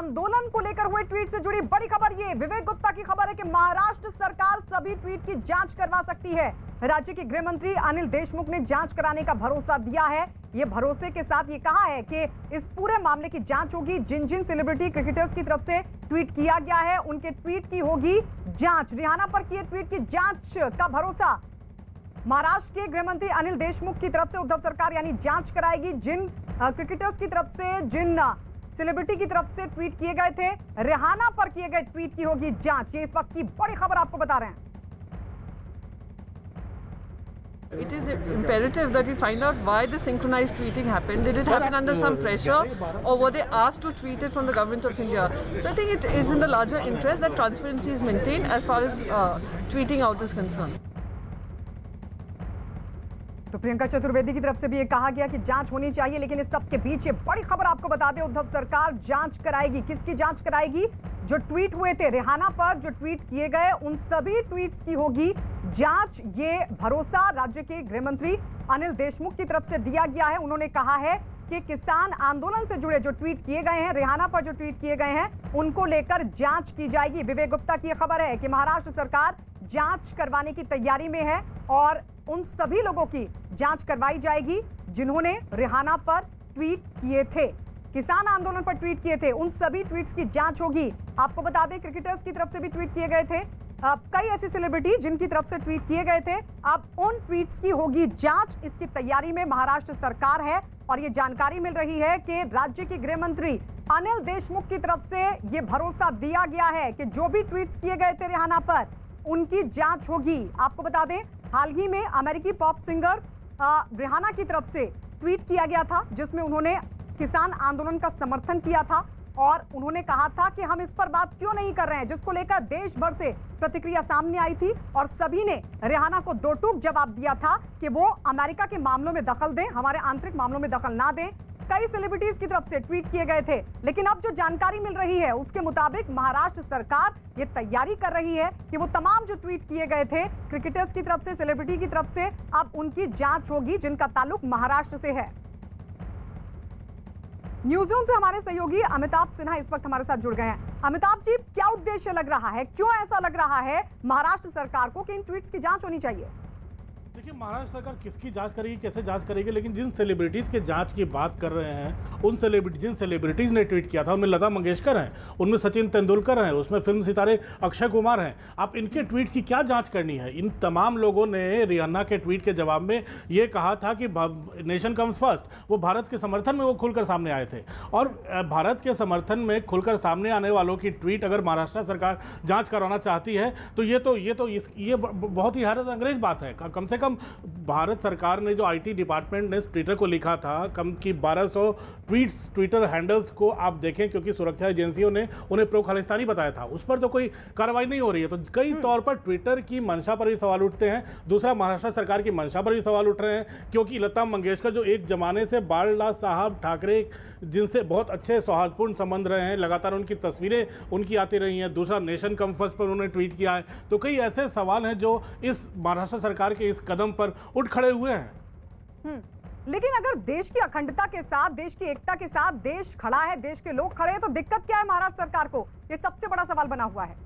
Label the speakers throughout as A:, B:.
A: आंदोलन को लेकर हुए ट्वीट से जुड़ी बड़ी खबर। ये विवेक गुप्ता की खबर है कि महाराष्ट्र सरकार सभी ट्वीट की जांच करवा सकती है। राज्य के गृह मंत्री अनिल देशमुख ने जांच कराने का भरोसा दिया है। ये भरोसे के साथ ये कहा है कि इस पूरे मामले की जांच होगी। जिन जिन सेलिब्रिटी क्रिकेटर्स की तरफ से ट्वीट किया गया है उनके ट्वीट की होगी जांच। रिहाना पर किए ट्वीट की जांच का भरोसा महाराष्ट्र के गृह मंत्री अनिल देशमुख की तरफ से उद्धव सरकार यानी जांच कराएगी। जिन क्रिकेटर्स की तरफ से, जिन सेलिब्रिटी की तरफ से ट्वीट किए गए थे, रिहाना पर किए गए ट्वीट की होगी जांच। ये इस वक्त की बड़ी खबर आपको बता रहे हैं।
B: It is imperative that we find out why the synchronized tweeting happened. Did it happen under some pressure, or were they asked to tweet it from the government of India? So I think it is in the larger interest that transparency is maintained as far as tweeting out is concerned.
A: तो प्रियंका चतुर्वेदी की तरफ से भी ये कहा गया कि जांच होनी चाहिए, लेकिन इस सब के बीच ये बड़ी खबर आपको बता दें, उद्धव सरकार जांच कराएगी। किसकी जांच कराएगी? जो ट्वीट हुए थे रिहाना पर, जो ट्वीट किए गए उन सभी ट्वीट्स की होगी जांच। ये भरोसा राज्य के गृह मंत्री अनिल देशमुख की तरफ से दिया गया है। उन्होंने कहा है कि किसान आंदोलन से जुड़े जो ट्वीट किए गए हैं, रिहाना पर जो ट्वीट किए गए हैं, उनको लेकर जांच की जाएगी। विवेक गुप्ता की खबर है कि महाराष्ट्र सरकार जांच करवाने की तैयारी में है और उन सभी लोगों की जांच करवाई जाएगी जिन्होंने रिहाना पर ट्वीट किए थे, किसान आंदोलन पर ट्वीट किए थे। उन सभी ट्वीट्स की जांच होगी। आपको बता दें क्रिकेटर्स की तरफ से भी ट्वीट किए गए थे, कई ऐसी सेलिब्रिटी जिनकी तरफ से ट्वीट किए गए थे। अब उन ट्वीट्स की होगी जांच। इसकी तैयारी में महाराष्ट्र सरकार है और ये जानकारी मिल रही है कि राज्य के गृह मंत्री अनिल देशमुख की तरफ से ये भरोसा दिया गया है कि जो भी ट्वीट्स किए गए थे रिहाना पर उनकी जांच होगी। आपको बता दें हाल ही में अमेरिकी पॉप सिंगर रिहाना की तरफ से ट्वीट किया गया था जिसमें उन्होंने किसान आंदोलन का समर्थन किया था और उन्होंने कहा था कि हम इस पर बात क्यों नहीं कर रहे हैं, जिसको लेकर देश भर से प्रतिक्रिया सामने आई थी और सभी ने रिहाना को दो टूक जवाब दिया था कि वो अमेरिका के मामलों में दखल दें, हमारे आंतरिक मामलों में दखल ना दें। कई सेलिब्रिटीज की तरफ से ट्वीट किए गए थे, लेकिन अब जो जानकारी मिल रही है उसके मुताबिक महाराष्ट्र सरकार ये तैयारी कर रही है कि वो तमाम जो ट्वीट किए गए थे क्रिकेटर्स की तरफ से, सेलिब्रिटी की तरफ से, अब उनकी जांच होगी जिनका ताल्लुक महाराष्ट्र से है। न्यूज रूम से हमारे सहयोगी अमिताभ सिन्हा इस वक्त हमारे साथ जुड़ गए हैं। अमिताभ जी, क्या उद्देश्य लग रहा है, क्यों ऐसा लग रहा है महाराष्ट्र सरकार को कि इन ट्वीट्स की जांच होनी चाहिए?
C: देखिए, महाराष्ट्र सरकार किसकी जांच करेगी, कैसे जांच करेगी, लेकिन जिन सेलिब्रिटीज़ के जांच की बात कर रहे हैं उन जिन सेलिब्रिटीज़ ने ट्वीट किया था उनमें लता मंगेशकर हैं, उनमें सचिन तेंदुलकर हैं, उसमें फिल्म सितारे अक्षय कुमार हैं। आप इनके ट्वीट की क्या जांच करनी है? इन तमाम लोगों ने रिहाना के ट्वीट के जवाब में ये कहा था कि नेशन कम्स फर्स्ट। वो भारत के समर्थन में वो खुलकर सामने आए थे और भारत के समर्थन में खुलकर सामने आने वालों की ट्वीट अगर महाराष्ट्र सरकार जाँच करवाना चाहती है तो ये बहुत ही हैरत अंग्रेज बात है। कम से कम भारत सरकार ने जो आईटी डिपार्टमेंट ने ट्विटर को लिखा था कम की 1200 ट्वीट्स, ट्विटर हैंडल्स को आप देखें, क्योंकि सुरक्षा एजेंसियों ने उन्हें प्रो खालिस्तानी बताया था, उस पर तो कोई कार्रवाई नहीं हो रही है। तो कई तौर पर ट्विटर की मंशा पर भी सवाल उठते हैं। दूसरा, महाराष्ट्र सरकार की मंशा पर भी सवाल उठ रहे हैं, क्योंकि लता मंगेशकर जो एक जमाने से बाला साहब ठाकरे जिनसे बहुत अच्छे सौहार्दपूर्ण संबंध रहे हैं, लगातार उनकी तस्वीरें उनकी आती रही हैं। दूसरा, नेशन कम फर्स्ट पर उन्होंने ट्वीट किया है। तो कई ऐसे सवाल हैं जो इस महाराष्ट्र सरकार के इस कदम पर उठ खड़े हुए हैं।
A: लेकिन अगर देश की अखंडता के साथ, देश की एकता के साथ देश खड़ा है, देश के लोग खड़े हैं, तो दिक्कत क्या है महाराष्ट्र सरकार को? ये सबसे बड़ा सवाल बना हुआ है।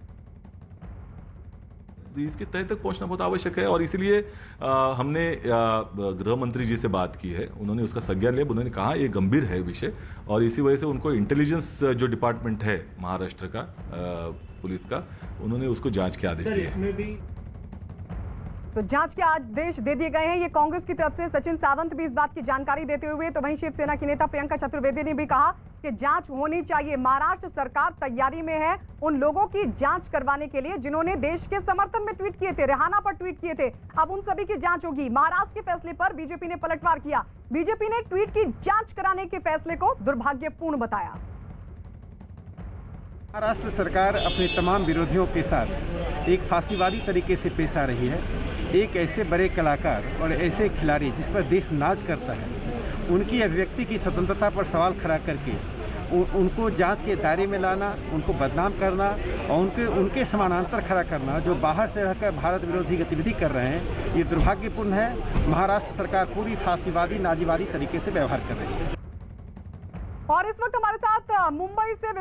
D: इसके तह तक पहुंचना बहुत आवश्यक है और इसीलिए हमने गृह मंत्री जी से बात की है। उन्होंने उसका संज्ञान लिया, उन्होंने कहा ये गंभीर है विषय और इसी वजह से उनको इंटेलिजेंस जो डिपार्टमेंट है महाराष्ट्र का, पुलिस का, उन्होंने उसको जांच के आदेश दिए।
A: तो जांच के आदेश दे दिए गए हैं। ये कांग्रेस की तरफ से सचिन सावंत भी इस बात की जानकारी देते हुए, तो वहीं शिवसेना की नेता प्रियंका चतुर्वेदी ने भी कहा कि जांच होनी चाहिए। महाराष्ट्र सरकार तैयारी में है उन लोगों की जांच करवाने के लिए जिन्होंने देश के समर्थन में ट्वीट किए थे, रिहाना पर ट्वीट किए थे। अब उन सभी की जांच होगी। महाराष्ट्र के फैसले पर बीजेपी ने पलटवार किया। बीजेपी ने ट्वीट की जांच कराने के फैसले को दुर्भाग्यपूर्ण बताया।
E: महाराष्ट्र सरकार अपने तमाम विरोधियों के साथ एक फांसीवादी तरीके से पेश आ रही है। एक ऐसे बड़े कलाकार और ऐसे खिलाड़ी जिस पर देश नाज करता है, उनकी अभिव्यक्ति की स्वतंत्रता पर सवाल खड़ा करके उनको जांच के दायरे में लाना, उनको बदनाम करना और उनके समानांतर खड़ा करना, जो बाहर से रहकर भारत विरोधी गतिविधि कर रहे हैं, ये दुर्भाग्यपूर्ण है। महाराष्ट्र सरकार पूरी फांसीवादी, नाजीवादी तरीके से व्यवहार कर रही है।
A: और इस वक्त हमारे साथ मुंबई से